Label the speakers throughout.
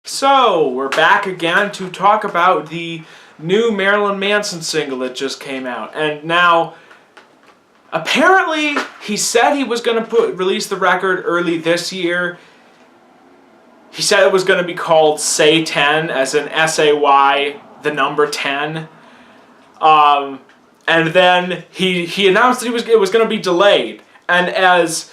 Speaker 1: So, we're back again to talk about the new Marilyn Manson single that just came out. And now, apparently, he said he was going to release the record early this year. He said it was going to be called Say 10, as in S-A-Y, the number 10. And then he announced that it was going to be delayed. And as...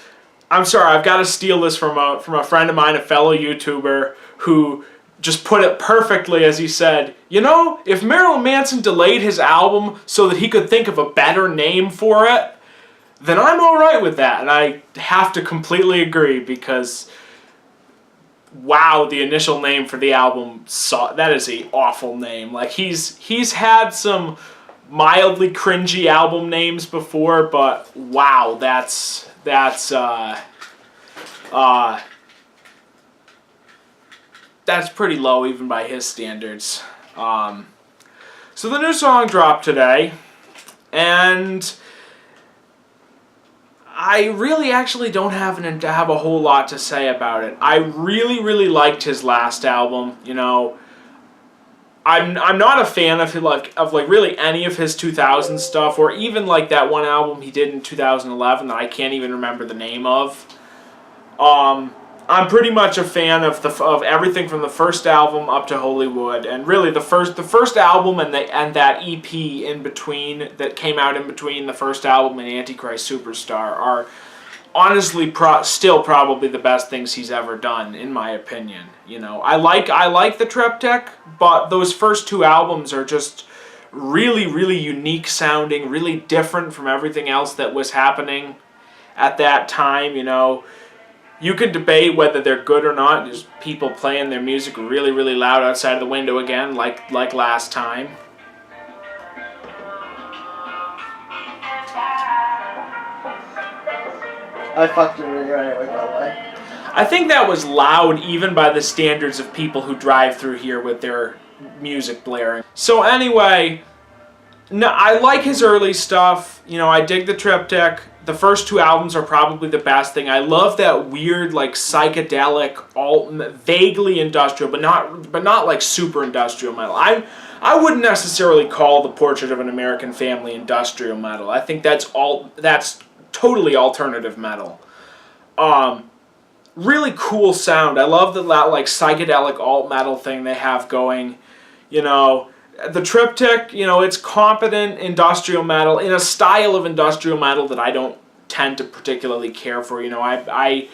Speaker 1: I'm sorry, I've got to steal this from a friend of mine, a fellow YouTuber, who just put it perfectly as he said, you know, if Marilyn Manson delayed his album so that he could think of a better name for it, then I'm alright with that. And I have to completely agree because, wow, the initial name for the album, that is an awful name. Like, he's had some mildly cringy album names before, but wow, that's pretty low even by his standards. So the new song dropped today, and I really actually don't have a whole lot to say about it. I really liked his last album. You know, I'm not a fan of really any of his 2000 stuff, or even like that one album he did in 2011 that I can't even remember the name of. I'm pretty much a fan of everything from the first album up to Hollywood, and really the first album and that EP in between that came out in between the first album and Antichrist Superstar are honestly still probably the best things he's ever done, in my opinion. You know, I like the Triptych, but those first two albums are just really unique sounding, really different from everything else that was happening at that time. You know, you could debate whether they're good or not. There's people playing their music really loud outside of the window again, like last time.
Speaker 2: I fucked it in here anyway, by the way.
Speaker 1: I think that was loud even by the standards of people who drive through here with their music blaring. So anyway, no, I like his early stuff. You know, I dig the Triptych. The first two albums are probably the best thing. I love that weird, like, psychedelic, vaguely industrial, but not like super industrial metal. I wouldn't necessarily call The Portrait of an American Family industrial metal. I think that's totally alternative metal. Really cool sound. I love that like psychedelic alt metal thing they have going. You know, the Triptych, you know, it's competent industrial metal in a style of industrial metal that I don't tend to particularly care for. You know, I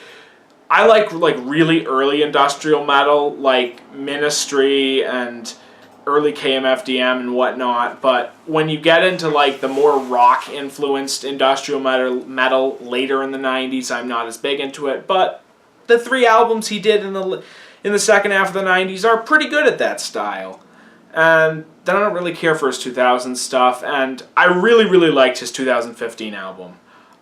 Speaker 1: like really early industrial metal, like Ministry and early KMFDM and whatnot, but when you get into like the more rock influenced industrial metal later in the 90s, I'm not as big into it. But the three albums he did in the second half of the 90s are pretty good at that style. And then I don't really care for his 2000 stuff, and I really liked his 2015 album.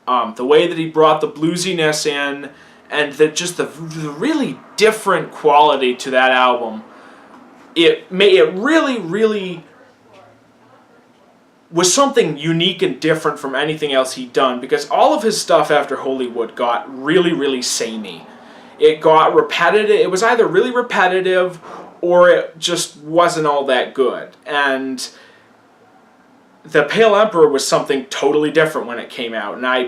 Speaker 1: The way that he brought the bluesiness in, and the really different quality to that album. It really was something unique and different from anything else he'd done, because all of his stuff after Hollywood got really samey. It got repetitive. It was either really repetitive or it just wasn't all that good. And The Pale Emperor was something totally different when it came out, and I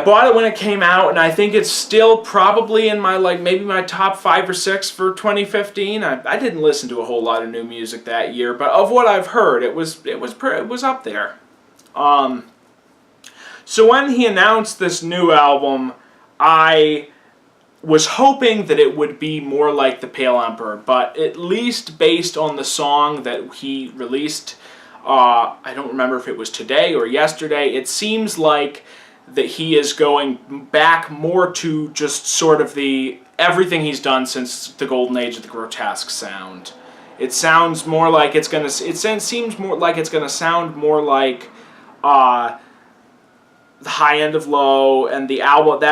Speaker 1: bought it when it came out, and I think it's still probably in my maybe my top 5 or 6 for 2015. I didn't listen to a whole lot of new music that year, but of what I've heard, it was up there. So when he announced this new album, I was hoping that it would be more like The Pale Emperor, but at least based on the song that he released, I don't remember if it was today or yesterday, it seems like that he is going back more to just sort of everything he's done since the golden age of the grotesque sound. It sounds more like it seems more like it's gonna sound more like the High End of Low and that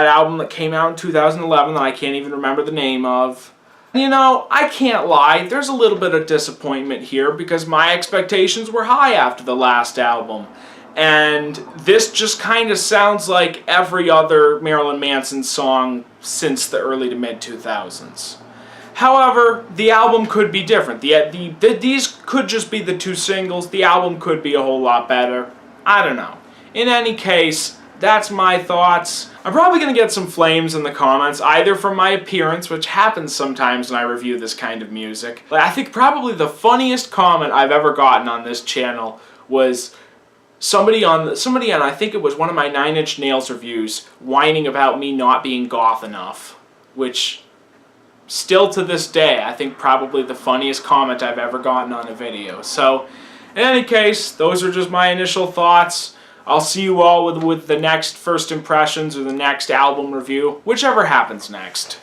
Speaker 1: album that came out in 2011 that I can't even remember the name of. You know, I can't lie, there's a little bit of disappointment here because my expectations were high after the last album. And this just kind of sounds like every other Marilyn Manson song since the early to mid 2000s. However, the album could be different. These could just be the 2 singles. The album could be a whole lot better. I don't know. In any case, that's my thoughts. I'm probably going to get some flames in the comments, either from my appearance, which happens sometimes when I review this kind of music. But I think probably the funniest comment I've ever gotten on this channel was somebody on I think it was one of my 9 Inch Nails reviews whining about me not being goth enough, which still to this day I think probably the funniest comment I've ever gotten on a video. So in any case, those are just my initial thoughts. I'll see you all with the next first impressions or the next album review, whichever happens next.